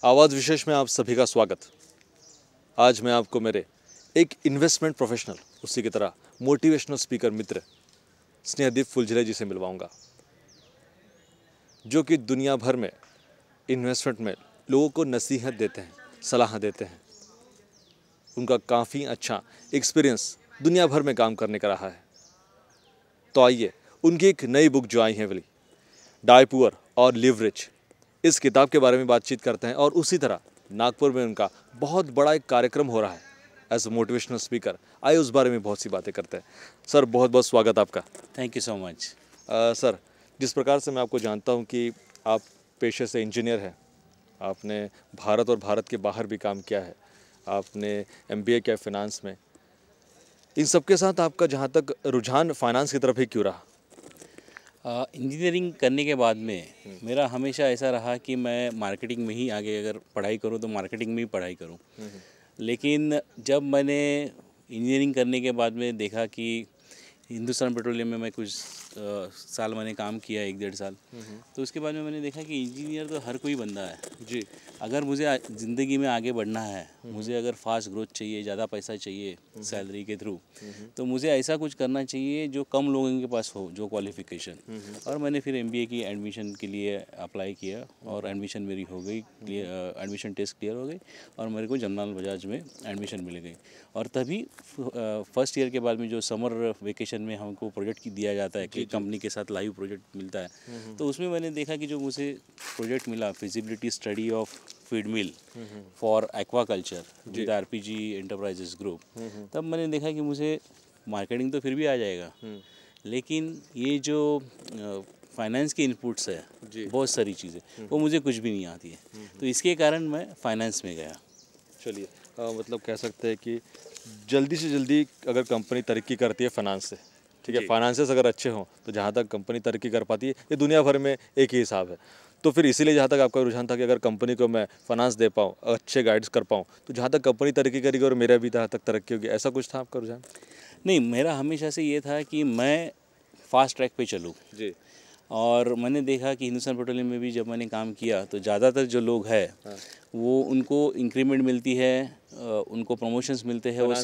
आवाज़ विशेष में आप सभी का स्वागत। आज मैं आपको मेरे एक इन्वेस्टमेंट प्रोफेशनल, उसी की तरह मोटिवेशनल स्पीकर मित्र स्नेहदीप फुलझिले जी से मिलवाऊंगा, जो कि दुनिया भर में इन्वेस्टमेंट में लोगों को नसीहत देते हैं, सलाह देते हैं। उनका काफ़ी अच्छा एक्सपीरियंस दुनिया भर में काम करने का रहा है। तो आइए उनकी एक नई बुक जो आई है वाली डाई पुअर और लिव रिच, इस किताब के बारे में बातचीत करते हैं। और उसी तरह नागपुर में उनका बहुत बड़ा एक कार्यक्रम हो रहा है एज ए मोटिवेशनल स्पीकर। आइए उस बारे में बहुत सी बातें करते हैं। सर, बहुत बहुत स्वागत आपका। Thank you so much. Sir, जिस प्रकार से मैं आपको जानता हूं कि आप पेशे से इंजीनियर हैं, आपने भारत और भारत के बाहर भी काम किया है, आपने MBA किया फाइनेंस में, इन सब के साथ आपका जहां तक रुझान फाइनेंस की तरफ ही क्यों रहा? इंजीनियरिंग करने के बाद में मेरा हमेशा ऐसा रहा कि मैं मार्केटिंग में ही आगे अगर पढ़ाई करूं तो मार्केटिंग में ही पढ़ाई करूं। लेकिन जब मैंने इंजीनियरिंग करने के बाद में देखा कि हिंदुस्तान पेट्रोलियम में मैं कुछ साल मैंने काम किया, 1-1.5 साल, तो उसके बाद में मैंने देखा कि इंजीनियर तो हर कोई बंदा है जी। अगर मुझे ज़िंदगी में आगे बढ़ना है, मुझे अगर फास्ट ग्रोथ चाहिए, ज़्यादा पैसा चाहिए सैलरी के थ्रू, तो मुझे ऐसा कुछ करना चाहिए जो कम लोगों के पास हो, जो क्वालिफिकेशन। और मैंने फिर MBA की एडमिशन के लिए अप्लाई किया और एडमिशन मेरी हो गई, एडमिशन टेस्ट क्लियर हो गई और मेरे को जमनालाल बजाज में एडमिशन मिल गई। और तभी फर्स्ट ईयर के बाद में जो समर वेकेशन में हमको प्रोजेक्ट दिया जाता है कि कंपनी के साथ लाइव प्रोजेक्ट मिलता है, तो उसमें मैंने देखा कि जो मुझे प्रोजेक्ट मिला, feasibility study of feed mill for aquaculture with RPG enterprises group, तब मैंने देखा कि मुझे मार्केटिंग तो फिर भी आ जाएगा, लेकिन ये जो फाइनेंस के इनपुट्स है, बहुत सारी चीज़ें, वो मुझे कुछ भी नहीं आती है। तो इसके कारण मैं फाइनेंस में गया। चलिए, मतलब कह सकते हैं कि जल्दी से जल्दी अगर कंपनी तरक्की करती है फाइनेंस से, ठीक है, फाइनेंसेस अगर अच्छे हों तो जहाँ तक कंपनी तरक्की कर पाती है, ये दुनिया भर में एक ही हिसाब है। तो फिर इसीलिए जहाँ तक आपका रुझान था कि अगर कंपनी को मैं फाइनेंस दे पाऊँ, अच्छे गाइड्स कर पाऊँ, तो जहाँ तक कंपनी तरक्की करेगी और मेरा भी जहाँ तक तरक्की होगी, ऐसा कुछ था आपका रुझान? नहीं, मेरा हमेशा से ये था कि मैं फास्ट ट्रैक पे चलूँ। जी। और मैंने देखा कि हिंदुस्तान पेट्रोलियम में भी जब मैंने काम किया तो ज़्यादातर जो लोग हैं वो उनको इंक्रीमेंट मिलती है, उनको प्रमोशंस मिलते हैं, वो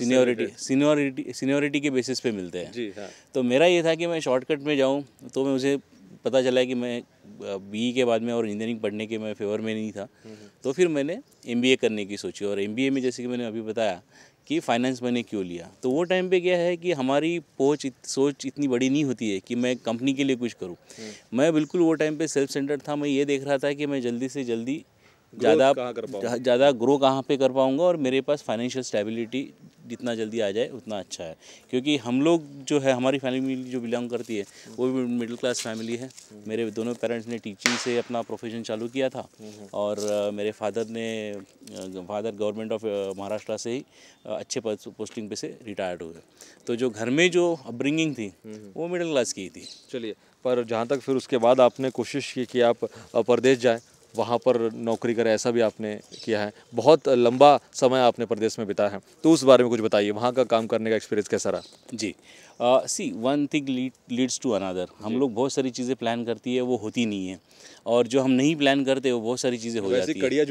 सीनियरिटी के बेसिस पे मिलते हैं। जी हाँ। तो मेरा ये था कि मैं शॉर्टकट में जाऊँ, तो मुझे पता चला कि मैं BE के बाद में और इंजीनियरिंग पढ़ने के मैं फेवर में नहीं था। तो फिर मैंने MBA करने की सोची, और MBA में जैसे कि मैंने अभी बताया कि फाइनेंस मैंने क्यों लिया, तो वो टाइम पे क्या है कि हमारी सोच इतनी बड़ी नहीं होती है कि मैं कंपनी के लिए कुछ करूं। मैं बिल्कुल वो टाइम पे सेल्फ सेंटर्ड था। मैं ये देख रहा था कि मैं जल्दी से जल्दी ज़्यादा ग्रो कहाँ पे कर पाऊँगा और मेरे पास फाइनेंशियल स्टेबिलिटी जितना जल्दी आ जाए उतना अच्छा है। क्योंकि हम लोग जो है, हमारी फैमिली जो बिलोंग करती है वो भी मिडिल क्लास फैमिली है। मेरे दोनों पेरेंट्स ने टीचिंग से अपना प्रोफेशन चालू किया था, और मेरे फादर गवर्नमेंट ऑफ महाराष्ट्र से ही अच्छे पोस्टिंग पे से रिटायर्ड हुए। तो जो घर में जो अपब्रिंगिंग थी वो मिडिल क्लास की थी। चलिए, पर जहाँ तक फिर उसके बाद आपने कोशिश की कि आप प्रदेश जाएं, वहाँ पर नौकरी करें, ऐसा भी आपने किया है, बहुत लंबा समय आपने प्रदेश में बिताया है, तो उस बारे में कुछ बताइए, वहाँ का काम करने का एक्सपीरियंस कैसा रहा? जी, see one thing leads to another. हम लोग बहुत सारी चीज़ें प्लान करती है, वो होती नहीं है, और जो हम नहीं प्लान करते वो बहुत सारी चीज़ें हो जाती है, कड़ियाँ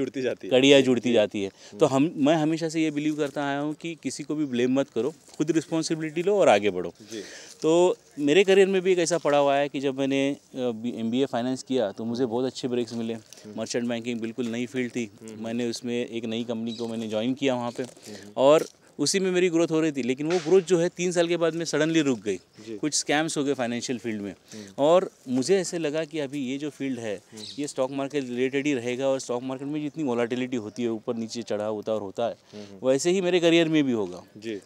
जुड़ती जाती है। तो मैं हमेशा से ये बिलीव करता आया हूँ कि किसी को भी ब्लेम मत करो, खुद रिस्पॉन्सिबिलिटी लो और आगे बढ़ो। तो मेरे करियर में भी एक ऐसा पड़ा हुआ है कि जब मैंने MBA फाइनेंस किया तो मुझे बहुत अच्छे ब्रेक्स मिले। मर्चेंट बैंकिंग बिल्कुल नई फील्ड थी, मैंने उसमें एक नई कंपनी को मैंने ज्वाइन किया वहाँ पे, और उसी में मेरी ग्रोथ हो रही थी। लेकिन वो ग्रोथ जो है 3 साल के बाद में सडनली रुक गई। कुछ स्कैम्स हो गए फाइनेंशियल फील्ड में, और मुझे ऐसे लगा कि अभी ये जो फील्ड है ये स्टॉक मार्केट रिलेटेड ही रहेगा, और स्टॉक मार्केट में जितनी वॉलेटिलिटी होती है, ऊपर नीचे चढ़ाव उतार होता है, वैसे ही मेरे करियर में भी होगा।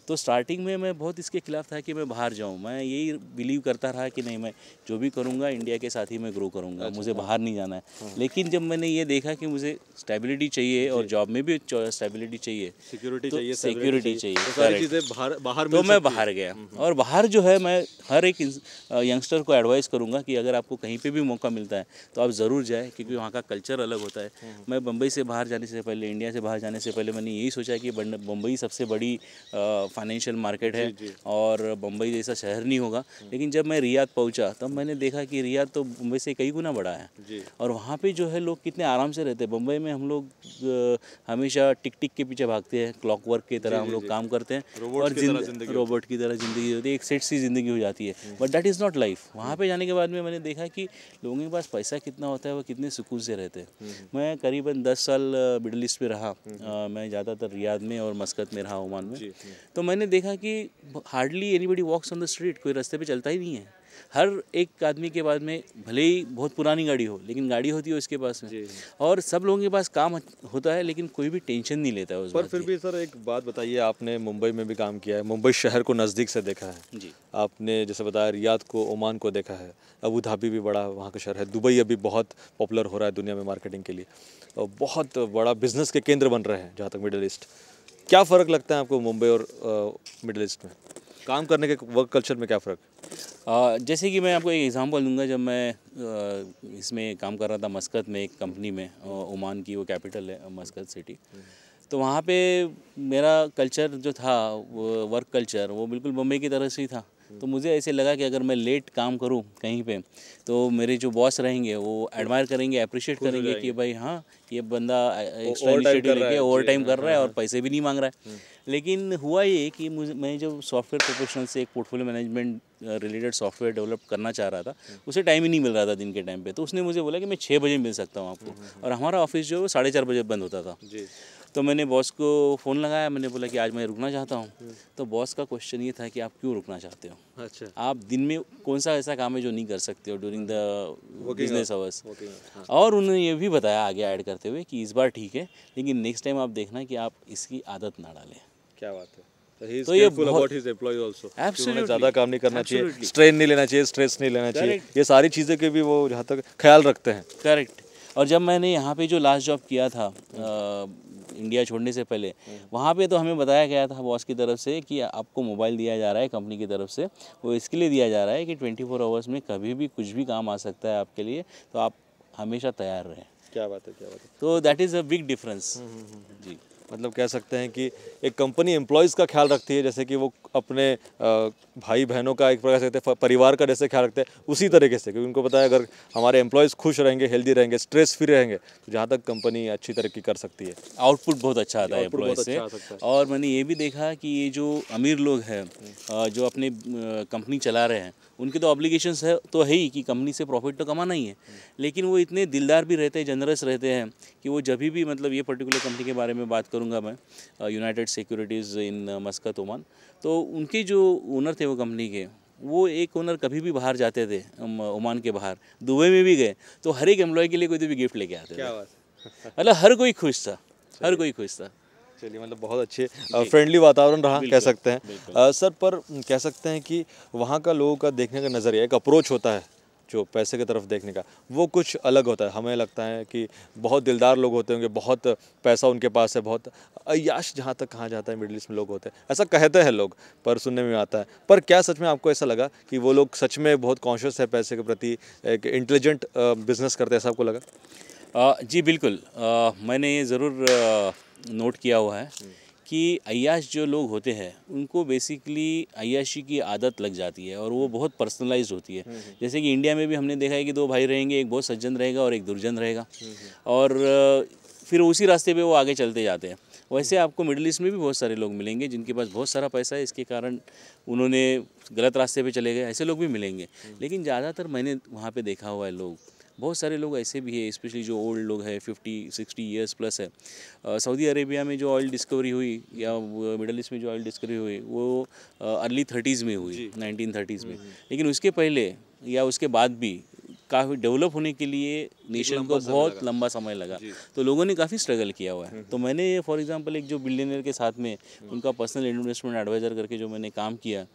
तो स्टार्टिंग में मैं बहुत इसके खिलाफ था कि मैं बाहर जाऊँ। मैं यही बिलीव करता रहा कि नहीं, मैं जो भी करूँगा इंडिया के साथ ही मैं ग्रो करूँगा, मुझे बाहर नहीं जाना है। लेकिन जब मैंने ये देखा कि मुझे स्टेबिलिटी चाहिए और जॉब में भी स्टेबिलिटी चाहिए, सिक्योरिटी चाहिए। तो सारी Correct. चीज़ें बाहर बाहर तो मिल मैं सकती है। बाहर गया, और बाहर जो है मैं हर एक यंगस्टर को एडवाइस करूंगा कि अगर आपको कहीं पे भी मौका मिलता है तो आप ज़रूर जाएं, क्योंकि वहाँ का कल्चर अलग होता है। मैं बम्बई से बाहर जाने से पहले, इंडिया से बाहर जाने से पहले मैंने यही सोचा कि बम्बई सबसे बड़ी फाइनेंशियल मार्केट है और बम्बई जैसा शहर नहीं होगा। लेकिन जब मैं रियाद पहुँचा तब मैंने देखा कि रियाद तो मुंबई से कई गुना बड़ा है, और वहाँ पे जो है लोग कितने आराम से रहते हैं। बम्बई में हम लोग हमेशा टिक टिक के पीछे भागते हैं, क्लॉक वर्क की तरह हम लोग काम करते हैं, और रोबोट की तरह ज़िंदगी होती है, एक सेट सी ज़िंदगी हो जाती है। But that is not life. वहाँ पे जाने के बाद में मैंने देखा कि लोगों के पास पैसा कितना होता है, वो कितने सुकून से रहते हैं। मैं करीबन 10 साल मिडल ईस्ट में रहा। मैं ज़्यादातर रियाद में और मस्कत में रहा, ओमान में। तो मैंने देखा कि hardly anybody walks on the street, कोई रास्ते पे चलता ही नहीं है। हर एक आदमी के बाद में भले ही बहुत पुरानी गाड़ी हो, लेकिन गाड़ी होती है उसके पास में, और सब लोगों के पास काम होता है, लेकिन कोई भी टेंशन नहीं लेता है उस पर बात फिर की। भी सर एक बात बताइए, आपने मुंबई में भी काम किया है, मुंबई शहर को नज़दीक से देखा है। जी। आपने जैसे बताया रियाद को, ओमान को देखा है, अबू धाबी भी बड़ा वहाँ का शहर है, दुबई अभी बहुत पॉपुलर हो रहा है दुनिया में मार्केटिंग के लिए, और बहुत बड़ा बिजनेस के केंद्र बन रहे हैं जहाँ तक मिडिल ईस्ट। क्या फ़र्क लगता है आपको मुंबई और मिडिल ईस्ट में काम करने के वर्क कल्चर में, क्या फ़र्क? जैसे कि मैं आपको एक एग्जांपल दूंगा। जब मैं इसमें काम कर रहा था मस्कत में, एक कंपनी में, ओमान की वो कैपिटल है मस्कत सिटी, तो वहाँ पे मेरा कल्चर जो था, वो वर्क कल्चर, वो बिल्कुल मुंबई की तरह से ही था। तो मुझे ऐसे लगा कि अगर मैं लेट काम करूँ कहीं पे, तो मेरे जो बॉस रहेंगे वो एडमायर करेंगे, अप्रिशिएट करेंगे कि भाई हाँ, ये बंदा एक्स्ट्रा इनिशिएटिव लेके ओवर टाइम कर रहा है और पैसे भी नहीं मांग रहा है। लेकिन हुआ ये कि मैं जो सॉफ्टवेयर प्रोफेशनल से एक portfolio management related software develop करना चाह रहा था, उसे टाइम ही नहीं मिल रहा था दिन के टाइम पे। तो उसने मुझे बोला कि मैं 6 बजे मिल सकता हूँ आपको, और हमारा ऑफिस जो है वो 4:30 बजे बंद होता था। तो मैंने बॉस को फ़ोन लगाया, मैंने बोला कि आज मैं रुकना चाहता हूँ। तो बॉस का क्वेश्चन ये था कि आप क्यों रुकना चाहते हो? अच्छा। आप दिन में कौन सा ऐसा काम है जो नहीं कर सकते हो ड्यूरिंग द बिजनेस आवर्स? हाँ। और उन्होंने ये भी बताया आगे ऐड करते हुए कि इस बार ठीक है, लेकिन नेक्स्ट टाइम आप देखना कि आप इसकी आदत ना डालें। क्या बात है। तो ये careful about his employ also, उन्होंने ज़्यादा काम नहीं करना चाहिए, Absolutely. स्ट्रेन नहीं लेना चाहिए, स्ट्रेस नहीं लेना चाहिए, ये सारी चीज़ें के भी वो जहाँ तक ख्याल रखते हैं। करेक्ट। और जब मैंने यहाँ पे जो लास्ट जॉब किया था इंडिया छोड़ने से पहले, वहाँ पे तो हमें बताया गया था बॉस की तरफ से कि आपको मोबाइल दिया जा रहा है कंपनी की तरफ से, वो इसके लिए दिया जा रहा है कि 24 आवर्स में कभी भी कुछ भी काम आ सकता है आपके लिए, तो आप हमेशा तैयार रहें। क्या बात है, क्या बात है। तो that is a big difference. जी। मतलब कह सकते हैं कि एक कंपनी एम्प्लॉयज़ का ख्याल रखती है, जैसे कि वो अपने भाई बहनों का एक प्रकार से कहते हैं परिवार का जैसे ख्याल रखते हैं, उसी तरीके से, क्योंकि उनको पता है अगर हमारे एम्प्लॉयज़ खुश रहेंगे, हेल्दी रहेंगे, स्ट्रेस फ्री रहेंगे, तो जहाँ तक कंपनी अच्छी तरक्की कर सकती है। आउटपुट बहुत अच्छा आता है एम्प्लॉयज़ से। अच्छा आ सकता है। और मैंने ये भी देखा कि ये जो अमीर लोग हैं जो अपने कंपनी चला रहे हैं, उनके तो ऑब्लिगेशंस है तो है ही कि कंपनी से प्रॉफिट तो कमाना ही है, लेकिन वो इतने दिलदार भी रहते हैं, जनरस रहते हैं कि वो जब भी, मतलब ये पर्टिकुलर कंपनी के बारे में बात करूंगा मैं, यूनाइटेड सिक्योरिटीज़ इन मस्कत ओमान, तो उनके जो ओनर थे वो कंपनी के, वो एक ओनर कभी भी बाहर जाते थे, ओमान के बाहर दुबई में भी गए तो हर एक एम्प्लॉय के लिए कोई तो भी गिफ्ट लेके आते थे। क्या बात। मतलब हर कोई खुश था, हर कोई खुश था। चलिए, मतलब बहुत अच्छे फ्रेंडली वातावरण रहा कह सकते हैं। सर, पर कह सकते हैं कि वहाँ का लोगों का देखने का नज़रिया, एक अप्रोच होता है जो पैसे की तरफ देखने का, वो कुछ अलग होता है। हमें लगता है कि बहुत दिलदार लोग होते होंगे, बहुत पैसा उनके पास है, बहुत अय्याश जहाँ तक कहा जाता है मिडिल ईस्ट में लोग होते हैं, ऐसा कहते हैं लोग, पर सुनने में आता है। पर क्या सच में आपको ऐसा लगा कि वो लोग सच में बहुत कॉन्शियस है पैसे के प्रति, एक इंटेलिजेंट बिजनेस करते हैं, ऐसा आपको लगा? जी बिल्कुल। मैंने ये ज़रूर नोट किया हुआ है कि अय्याश जो लोग होते हैं उनको बेसिकली अय्याशी की आदत लग जाती है, और वो बहुत पर्सनलाइज्ड होती है। जैसे कि इंडिया में भी हमने देखा है कि 2 भाई रहेंगे, एक बहुत सज्जन रहेगा और एक दुर्जन रहेगा, और फिर उसी रास्ते पे वो आगे चलते जाते हैं। वैसे आपको मिडिल ईस्ट में भी बहुत सारे लोग मिलेंगे जिनके पास बहुत सारा पैसा है, इसके कारण उन्होंने गलत रास्ते पे चले गए, ऐसे लोग भी मिलेंगे। लेकिन ज़्यादातर मैंने वहाँ पे देखा हुआ है, लोग, बहुत सारे लोग ऐसे भी है, स्पेशली जो ओल्ड लोग हैं, 50-60 ईयर्स प्लस है। सऊदी अरेबिया में जो ऑयल डिस्कवरी हुई, या मिडल ईस्ट में जो ऑयल डिस्कवरी हुई, वो अर्ली 30s में हुई, 1930s में। लेकिन उसके पहले या उसके बाद भी काफ़ी डेवलप होने के लिए नेशन को बहुत लंबा समय लगा, तो लोगों ने काफ़ी स्ट्रगल किया हुआ है। तो मैंने फॉर एग्जांपल एक जो बिलियनियर के साथ में उनका पर्सनल इन्वेस्टमेंट एडवाइज़र करके जो मैंने काम किया,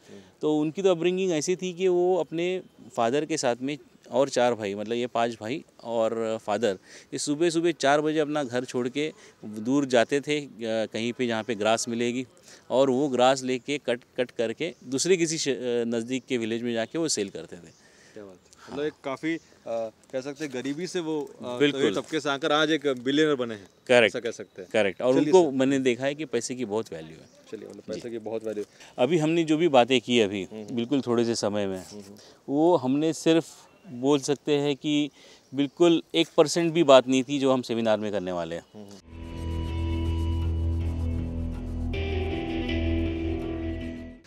तो उनकी तो अपब्रिंगिंग ऐसी थी कि वो अपने फादर के साथ में और 4 भाई, मतलब ये 5 भाई और फादर, ये सुबह सुबह 4 बजे अपना घर छोड़ के दूर जाते थे कहीं पे जहाँ पे ग्रास मिलेगी, और वो ग्रास लेके कट कट करके दूसरे किसी नज़दीक के विलेज में जाके वो सेल करते थे। क्या बात है। मतलब एक काफ़ी कह सकते हैं गरीबी से वो बिल्कुल तबके से आकर आज एक बिलियनर बने हैं, करेक्ट, ऐसा कह सकते हैं। करेक्ट। और चलिए उनको मैंने देखा है कि पैसे की बहुत वैल्यू है। चलिए, मतलब पैसे की बहुत वैल्यू। अभी हमने जो भी बातें की अभी बिल्कुल थोड़े से समय में, वो हमने सिर्फ बोल सकते हैं कि बिल्कुल 1% भी बात नहीं थी जो हम सेमिनार में करने वाले हैं।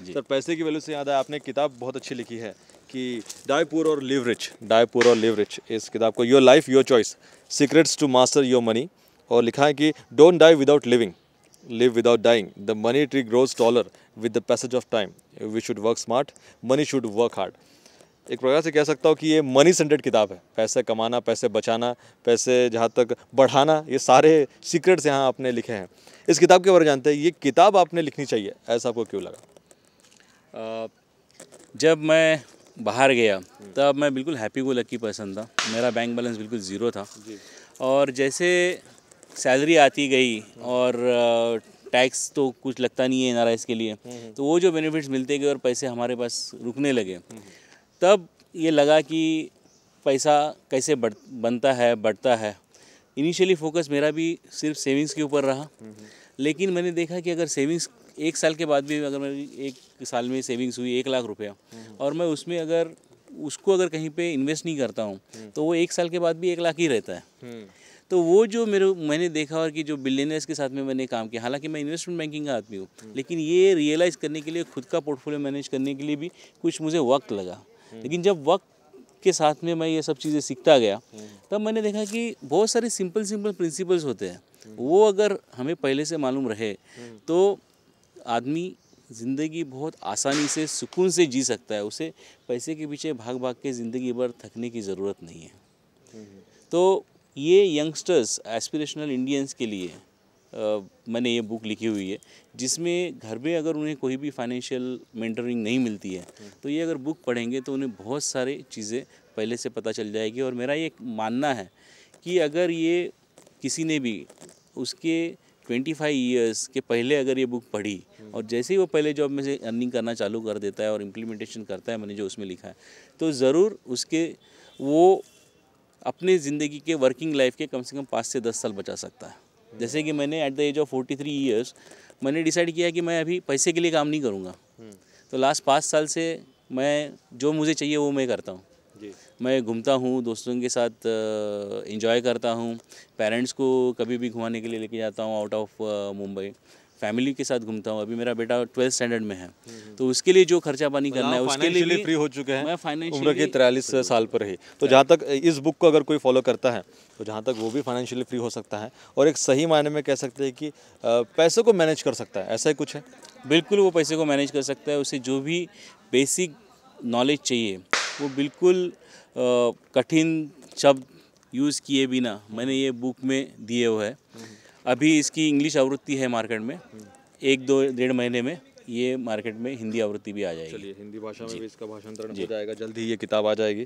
सर, पैसे की वैल्यू से याद आया, आपने एक किताब बहुत अच्छी लिखी है कि डाई पुअर और लिव रिच, डाई पुअर और लिव रिच। इस किताब को your life your choice, secrets to master your money, और लिखा है कि don't die without living, live without dying, the money tree grows taller with the passage of time, we should work smart, money should work hard. एक प्रकार से कह सकता हूँ कि ये मनी सेंटर्ड किताब है। पैसे कमाना, पैसे बचाना, पैसे जहाँ तक बढ़ाना, ये सारे सीक्रेट्स यहाँ आपने लिखे हैं। इस किताब के बारे में जानते हैं, ये किताब आपने लिखनी चाहिए, ऐसा आपको क्यों लगा? जब मैं बाहर गया तब मैं बिल्कुल हैप्पी गो लकी पर्सन था, मेरा बैंक बैलेंस बिल्कुल ज़ीरो था। और जैसे सैलरी आती गई और टैक्स तो कुछ लगता नहीं है एनआरआईज़ के लिए, तो वो जो बेनिफिट्स मिलते गए और पैसे हमारे पास रुकने लगे, तब ये लगा कि पैसा कैसे बनता है, बढ़ता है। इनिशियली फोकस मेरा भी सिर्फ सेविंग्स के ऊपर रहा, लेकिन मैंने देखा कि अगर सेविंग्स 1 साल के बाद भी अगर मेरी 1 साल में सेविंग्स हुई 1 लाख रुपया, और मैं उसमें अगर अगर कहीं पे इन्वेस्ट नहीं करता हूँ, तो वो 1 साल के बाद भी 1 लाख ही रहता है। तो वो जो मैंने देखा, और कि जो बिलियनर्स के साथ में मैंने काम किया, हालांकि मैं इन्वेस्टमेंट बैंकिंग का आदमी हूँ, लेकिन ये रियलाइज़ करने के लिए, खुद का पोर्टफोलियो मैनेज करने के लिए भी कुछ मुझे वक्त लगा। लेकिन जब वक्त के साथ में मैं ये सब चीज़ें सीखता गया, तब मैंने देखा कि बहुत सारे सिंपल प्रिंसिपल्स होते हैं, वो अगर हमें पहले से मालूम रहे तो आदमी ज़िंदगी बहुत आसानी से, सुकून से जी सकता है। उसे पैसे के पीछे भाग भाग के ज़िंदगी भर थकने की ज़रूरत नहीं है। तो ये यंगस्टर्स, एस्पिरेशनल इंडियंस के लिए मैंने ये बुक लिखी हुई है, जिसमें घर में अगर उन्हें कोई भी फाइनेंशियल मेंटरिंग नहीं मिलती है, तो ये अगर बुक पढ़ेंगे तो उन्हें बहुत सारी चीज़ें पहले से पता चल जाएगी। और मेरा ये मानना है कि अगर ये किसी ने भी उसके 25 ईयर्स के पहले अगर ये बुक पढ़ी, और जैसे ही वो पहले जॉब में से अर्निंग करना चालू कर देता है और इम्प्लीमेंटेशन करता है मैंने जो उसमें लिखा है, तो ज़रूर वो अपने ज़िंदगी के वर्किंग लाइफ के कम से कम 5 से 10 साल बचा सकता है। जैसे कि मैंने at the age of 43 years मैंने डिसाइड किया कि मैं अभी पैसे के लिए काम नहीं करूँगा। तो लास्ट 5 साल से मैं जो मुझे चाहिए वो मैं करता हूँ। मैं घूमता हूँ, दोस्तों के साथ एंजॉय करता हूँ, पेरेंट्स को कभी भी घुमाने के लिए लेके जाता हूँ आउट ऑफ मुंबई, फैमिली के साथ घूमता हूँ। अभी मेरा बेटा 12th स्टैंडर्ड में है, तो उसके लिए जो खर्चा पानी करना है उसके लिए भी फ्री हो चुके हैं, मैं उम्र के 43 साल पर ही। तो जहाँ तक इस बुक को अगर कोई फॉलो करता है, तो जहाँ तक वो भी फाइनेंशियली फ्री हो सकता है, और एक सही मायने में कह सकते हैं कि पैसों को मैनेज कर सकता है, ऐसा ही कुछ है। बिल्कुल, वो पैसे को मैनेज कर सकता है। उसे जो भी बेसिक नॉलेज चाहिए वो बिल्कुल कठिन शब्द यूज़ किए बिना मैंने ये बुक में दिए हुए है। अभी इसकी इंग्लिश आवृत्ति है मार्केट में, 1-2-1.5 महीने में ये मार्केट में हिंदी आवृत्ति भी आ जाएगी। चलिए, हिंदी भाषा में भी इसका भाषांतरण हो जाएगा, जल्द ही ये किताब आ जाएगी।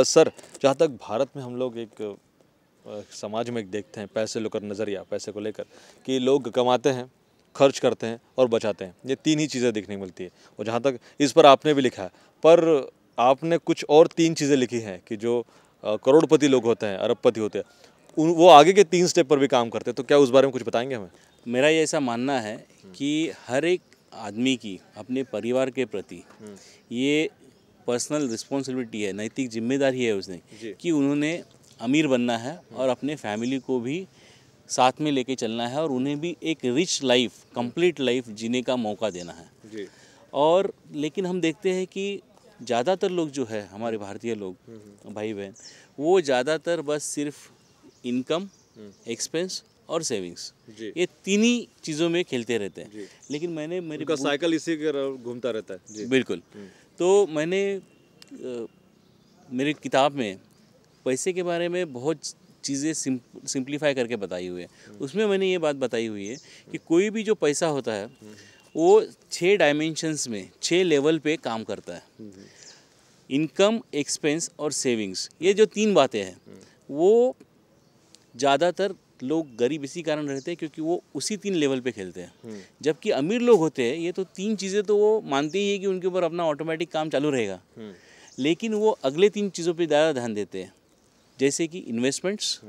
सर, जहाँ तक भारत में हम लोग एक समाज में एक देखते हैं पैसे लेकर नज़रिया, पैसे को लेकर कि लोग कमाते हैं, खर्च करते हैं और बचाते हैं, ये 3 ही चीज़ें देखने मिलती है। और जहाँ तक इस पर आपने भी लिखा है, पर आपने कुछ और 3 चीज़ें लिखी हैं कि जो करोड़पति लोग होते हैं, अरबपति होते हैं, वो आगे के 3 स्टेप पर भी काम करते हैं। तो क्या उस बारे में कुछ बताएंगे हमें? मेरा ये ऐसा मानना है कि हर एक आदमी की अपने परिवार के प्रति ये पर्सनल रिस्पॉन्सिबिलिटी है, नैतिक जिम्मेदारी है उसने, कि उन्होंने अमीर बनना है और अपने फैमिली को भी साथ में लेके चलना है, और उन्हें भी एक रिच लाइफ, कंप्लीट लाइफ जीने का मौका देना है। और लेकिन हम देखते हैं कि ज़्यादातर लोग जो है, हमारे भारतीय लोग, भाई बहन, वो ज़्यादातर बस सिर्फ इनकम, एक्सपेंस और सेविंग्स, ये 3 ही चीज़ों में खेलते रहते हैं। लेकिन मैंने मेरे साइकिल इसी के घूमता रहता है जी। बिल्कुल। तो मैंने मेरी किताब में पैसे के बारे में बहुत चीज़ें सिंप्लीफाई करके बताई हुई है। उसमें मैंने ये बात बताई हुई है कि कोई भी जो पैसा होता है वो 6 डायमेंशंस में, 6 लेवल पे काम करता है। इनकम, एक्सपेंस और सेविंग्स, ये जो 3 बातें हैं वो ज़्यादातर लोग गरीब इसी कारण रहते हैं क्योंकि वो उसी 3 लेवल पे खेलते हैं। जबकि अमीर लोग होते हैं ये तो 3 चीज़ें तो वो मानते ही है कि उनके ऊपर अपना ऑटोमेटिक काम चालू रहेगा, लेकिन वो अगले 3 चीज़ों पे ज़्यादा ध्यान देते हैं। जैसे कि इन्वेस्टमेंट्स,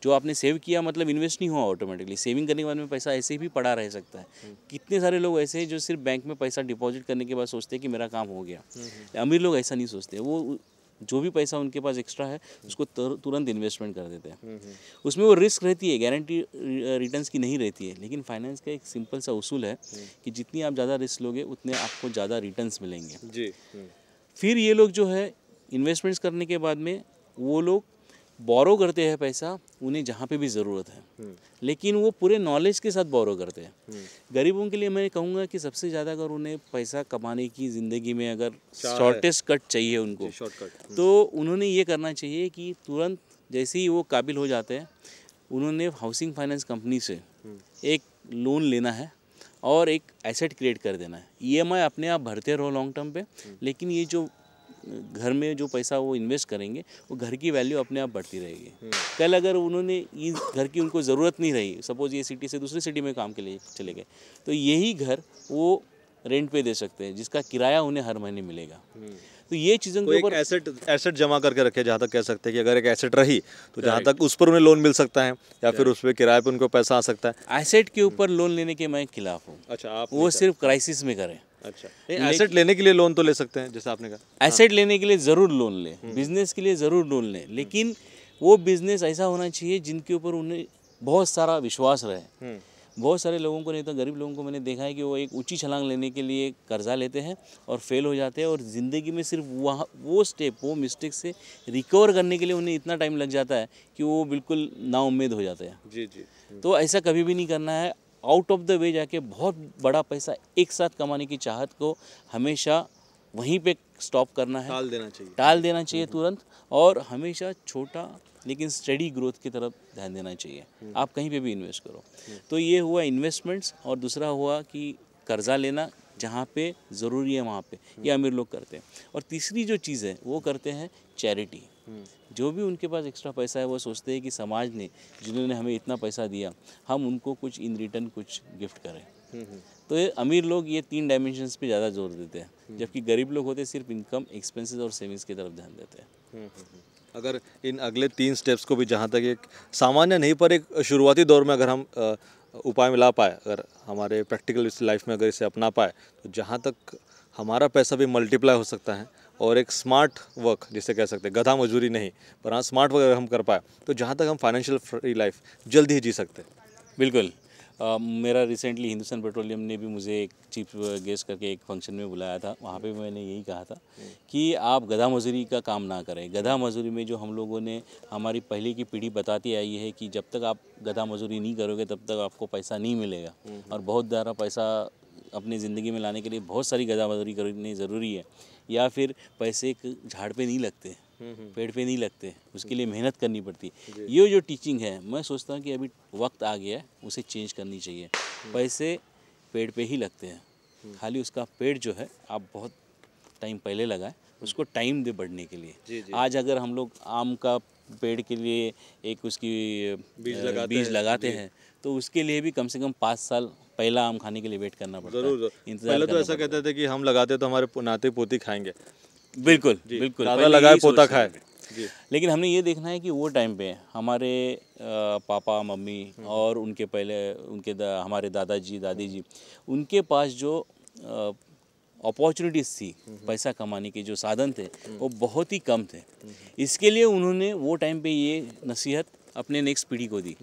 जो आपने सेव किया मतलब इन्वेस्ट नहीं हुआ ऑटोमेटिकली, सेविंग करने के बाद में पैसा ऐसे भी पड़ा रह सकता है। कितने सारे लोग ऐसे हैं जो सिर्फ बैंक में पैसा डिपॉजिट करने के बाद सोचते हैं कि मेरा काम हो गया। अमीर लोग ऐसा नहीं सोचते, वो जो भी पैसा उनके पास एक्स्ट्रा है उसको तुरंत इन्वेस्टमेंट कर देते हैं। उसमें वो रिस्क रहती है, गारंटी रिटर्न्स की नहीं रहती है, लेकिन फाइनेंस का एक सिंपल सा उसूल है कि जितनी आप ज़्यादा रिस्क लोगे उतने आपको ज़्यादा रिटर्न्स मिलेंगे जी। फिर ये लोग जो है इन्वेस्टमेंट्स करने के बाद में वो लोग बोरो करते हैं पैसा उन्हें जहाँ पे भी ज़रूरत है, लेकिन वो पूरे नॉलेज के साथ बोरो करते हैं। गरीबों के लिए मैं कहूँगा कि सबसे ज़्यादा अगर उन्हें पैसा कमाने की ज़िंदगी में अगर शॉर्टेस्ट कट चाहिए उनको, तो उन्होंने ये करना चाहिए कि तुरंत जैसे ही वो काबिल हो जाते हैं उन्होंने हाउसिंग फाइनेंस कंपनी से एक लोन लेना है और एक एसेट क्रिएट कर देना है। EMI अपने आप भरते रहो लॉन्ग टर्म पे, लेकिन ये जो घर में जो पैसा वो इन्वेस्ट करेंगे वो घर की वैल्यू अपने आप बढ़ती रहेगी। कल अगर उन्होंने इस घर की उनको ज़रूरत नहीं रही, सपोज ये सिटी से दूसरी सिटी में काम के लिए चले गए, तो यही घर वो रेंट पे दे सकते हैं जिसका किराया उन्हें हर महीने मिलेगा। तो ये चीज़ों के ऊपर एसेट जमा करके रखे, जहाँ तक कह सकते हैं कि अगर एक एसेट रही तो जहाँ तक उस पर उन्हें लोन मिल सकता है या फिर उस पर किराए पे उनको पैसा आ सकता है। एसेट के ऊपर लोन लेने के मैं खिलाफ हूँ। अच्छा, आप वो सिर्फ क्राइसिस में करें। अच्छा, एसेट लेने के लिए लोन तो ले सकते हैं जैसे आपने कहा। एसेट लेने के लिए ज़रूर लोन लें, बिजनेस के लिए ज़रूर लोन लें, लेकिन वो बिजनेस ऐसा होना चाहिए जिनके ऊपर उन्हें बहुत सारा विश्वास रहे। बहुत सारे लोगों को, नहीं तो गरीब लोगों को मैंने देखा है कि वो एक ऊंची छलांग लेने के लिए कर्जा लेते हैं और फेल हो जाते हैं, और ज़िंदगी में सिर्फ वहाँ वो स्टेप, वो मिस्टेक से रिकवर करने के लिए उन्हें इतना टाइम लग जाता है कि वो बिल्कुल नाउम्मीद हो जाते हैं। जी जी। तो ऐसा कभी भी नहीं करना है। आउट ऑफ द वे जाके बहुत बड़ा पैसा एक साथ कमाने की चाहत को हमेशा वहीं पे स्टॉप करना है, टाल देना चाहिए तुरंत, और हमेशा छोटा लेकिन स्टडी ग्रोथ की तरफ ध्यान देना चाहिए। आप कहीं पे भी इन्वेस्ट करो। तो ये हुआ इन्वेस्टमेंट्स, और दूसरा हुआ कि कर्जा लेना जहाँ पे ज़रूरी है वहाँ पे, ये अमीर लोग करते हैं। और तीसरी जो चीज़ है वो करते हैं चैरिटी। जो भी उनके पास एक्स्ट्रा पैसा है वो सोचते हैं कि समाज ने, जिन्होंने हमें इतना पैसा दिया, हम उनको कुछ इन रिटर्न कुछ गिफ्ट करें। तो ये अमीर लोग ये 3 डायमेंशंस पे ज़्यादा जोर देते हैं, जबकि गरीब लोग होते सिर्फ इनकम, एक्सपेंसेस और सेविंग्स की तरफ ध्यान देते हैं। अगर इन अगले 3 स्टेप्स को भी, जहाँ तक एक सामान्य नहीं पर एक शुरुआती दौर में अगर हम उपाय में ला पाए, अगर हमारे प्रैक्टिकल इस लाइफ में अगर इसे अपना पाए, तो जहाँ तक हमारा पैसा भी मल्टीप्लाई हो सकता है, और एक स्मार्ट वर्क जिसे कह सकते हैं, गधा मजदूरी नहीं पर हाँ स्मार्ट वर्क अगर हम कर पाए, तो जहाँ तक हम फाइनेंशियल फ्री लाइफ जल्द ही जी सकते हैं। बिल्कुल। मेरा रिसेंटली हिंदुस्तान पेट्रोलियम ने भी मुझे एक चीफ गेस्ट करके एक फंक्शन में बुलाया था। वहाँ पे मैंने यही कहा था कि आप गधा मजदूरी का काम ना करें। गधा मजदूरी में जो हम लोगों ने, हमारी पहले की पीढ़ी बताती आई है कि जब तक आप गधा मजदूरी नहीं करोगे तब तक आपको पैसा नहीं मिलेगा, और बहुत ज़्यादा पैसा अपनी ज़िंदगी में लाने के लिए बहुत सारी गधा मजदूरी करनी ज़रूरी है, या फिर पैसे एक झाड़ पे नहीं लगते, पेड़ पे नहीं लगते, उसके लिए मेहनत करनी पड़ती है। ये जो टीचिंग है, मैं सोचता हूँ कि अभी वक्त आ गया है उसे चेंज करनी चाहिए। पैसे पेड़ पे ही लगते हैं, खाली उसका पेड़ जो है आप बहुत टाइम पहले लगाएं, उसको टाइम दे बढ़ने के लिए। आज अगर हम लोग आम का पेड़ के लिए एक उसकी बीज लगाते हैं तो उसके लिए भी कम से कम 5 साल पहला आम खाने के लिए वेट करना पड़ता है। पहले तो ऐसा कहते थे कि हम लगाते तो हमारे नाते पोती खाएंगे। बिल्कुल बिल्कुल, दादा लगाए पोता खाए। लेकिन हमने ये देखना है कि वो टाइम पे हमारे पापा मम्मी और उनके पहले हमारे दादाजी दादी जी, उनके पास जो अपॉर्चुनिटीज़ थी, पैसा कमाने के जो साधन थे वो बहुत ही कम थे। इसके लिए उन्होंने वो टाइम पे ये नसीहत अपने नेक्स्ट पीढ़ी को दी।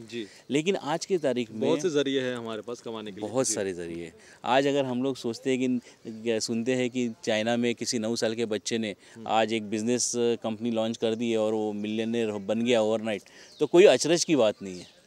लेकिन आज की तारीख में बहुत से जरिए हैं हमारे पास कमाने के लिए, बहुत सारे जरिए। आज अगर हम लोग सोचते हैं कि सुनते हैं कि चाइना में किसी 9 साल के बच्चे ने आज एक बिजनेस कंपनी लॉन्च कर दी है और वो मिलियनेयर बन गया ओवरनाइट, तो कोई अचरज की बात नहीं है।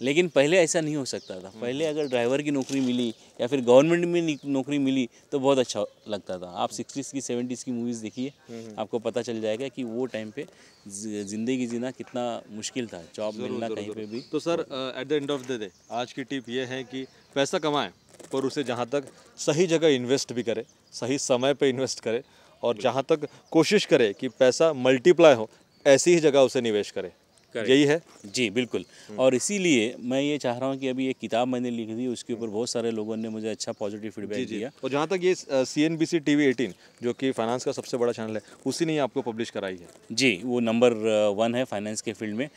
लेकिन पहले ऐसा नहीं हो सकता था। पहले अगर ड्राइवर की नौकरी मिली या फिर गवर्नमेंट में नौकरी मिली तो बहुत अच्छा लगता था। आप 60s की 70s की मूवीज़ देखिए, आपको पता चल जाएगा कि वो टाइम पे ज़िंदगी जीना कितना मुश्किल था, जॉब मिलना कहीं पे भी। तो sir at the end of the day आज की टिप ये है कि पैसा कमाएं पर उसे जहाँ तक सही जगह इन्वेस्ट भी करें, सही समय पे इन्वेस्ट करें, और जहाँ तक कोशिश करे कि पैसा मल्टीप्लाई हो, ऐसी ही जगह उसे निवेश करे। यही है जी, बिल्कुल। और इसीलिए मैं ये चाह रहा हूँ कि अभी एक किताब मैंने लिख दी, उसके ऊपर बहुत सारे लोगों ने मुझे अच्छा पॉजिटिव फीडबैक दिया। और जहाँ तक ये CNBC TV 18 जो कि फाइनेंस का सबसे बड़ा चैनल है, उसी ने आपको पब्लिश कराई है। जी, वो नंबर 1 है फाइनेंस के फील्ड में।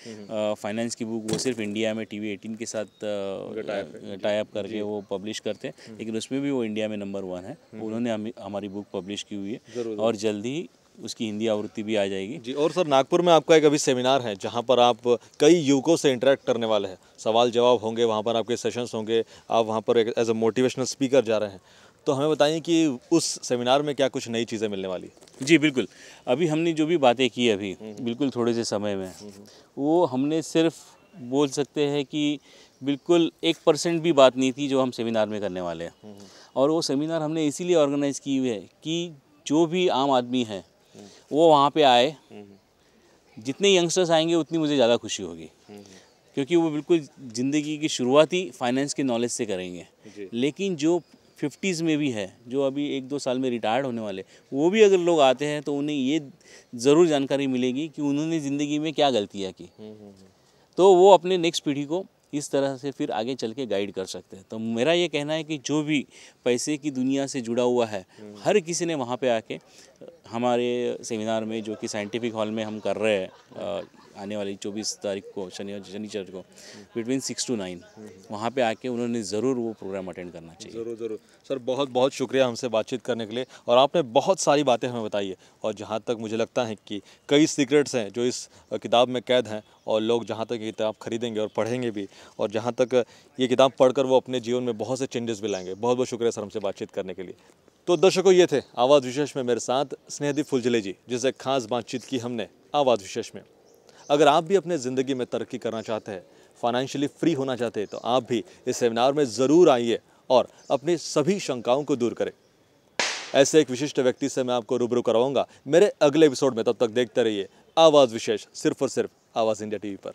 फाइनेंस की बुक वो सिर्फ इंडिया में TV 18 के साथ टाई अप करके वो पब्लिश करते हैं, लेकिन उसमें भी वो इंडिया में नंबर 1 है। उन्होंने हमारी बुक पब्लिश की हुई है और जल्दी ही उसकी हिंदी आवृत्ति भी आ जाएगी। जी, और सर नागपुर में आपका एक अभी सेमिनार है जहाँ पर आप कई युवकों से इंटरेक्ट करने वाले हैं, सवाल जवाब होंगे, वहाँ पर आपके सेशंस होंगे, आप वहाँ पर एज अ मोटिवेशनल स्पीकर जा रहे हैं। तो हमें बताइए कि उस सेमिनार में क्या कुछ नई चीज़ें मिलने वाली है? जी बिल्कुल, अभी हमने जो भी बातें की अभी बिल्कुल थोड़े से समय में, वो हमने सिर्फ बोल सकते हैं कि बिल्कुल 1% भी बात नहीं थी जो हम सेमिनार में करने वाले हैं। और वो सेमिनार हमने इसीलिए ऑर्गेनाइज़ की हुई है कि जो भी आम आदमी है वो वहाँ पे आए। जितने यंगस्टर्स आएंगे उतनी मुझे ज़्यादा खुशी होगी, क्योंकि वो बिल्कुल ज़िंदगी की शुरुआत ही फाइनेंस के नॉलेज से करेंगे। लेकिन जो 50s में भी है, जो अभी 1-2 साल में रिटायर्ड होने वाले, वो भी अगर लोग आते हैं तो उन्हें ये ज़रूर जानकारी मिलेगी कि उन्होंने ज़िंदगी में क्या गलतियाँ की, तो वो अपने नेक्स्ट पीढ़ी को इस तरह से फिर आगे चल के गाइड कर सकते हैं। तो मेरा ये कहना है कि जो भी पैसे की दुनिया से जुड़ा हुआ है, हर किसी ने वहाँ पे आके हमारे सेमिनार में, जो कि साइंटिफिक हॉल में हम कर रहे हैं आने वाली 24 तारीख को, शनिचर को, बिटवीन 6 to 9, वहाँ पे आके उन्होंने ज़रूर वो प्रोग्राम अटेंड करना चाहिए। ज़रूर सर, बहुत बहुत शुक्रिया हमसे बातचीत करने के लिए, और आपने बहुत सारी बातें हमें बताई है। और जहाँ तक मुझे लगता है कि कई सीक्रेट्स हैं जो इस किताब में कैद हैं, और लोग जहाँ तक ये किताब खरीदेंगे और पढ़ेंगे भी, और जहाँ तक ये किताब पढ़कर वो अपने जीवन में बहुत से चेंजेस भी लाएंगे। बहुत बहुत शुक्रिया सर हमसे बातचीत करने के लिए। तो दर्शकों, ये थे आवाज़ विशेष में मेरे साथ स्नेहदीप फुलझले जी, जिससे खास बातचीत की हमने आवाज़ विशेष में। अगर आप भी अपने ज़िंदगी में तरक्की करना चाहते हैं, फाइनेंशियली फ्री होना चाहते हैं, तो आप भी इस सेमिनार में ज़रूर आइए और अपनी सभी शंकाओं को दूर करें। ऐसे एक विशिष्ट व्यक्ति से मैं आपको रूबरू करवाऊंगा मेरे अगले एपिसोड में। तब तक देखते रहिए आवाज़ विशेष, सिर्फ और सिर्फ आवाज़ इंडिया TV पर।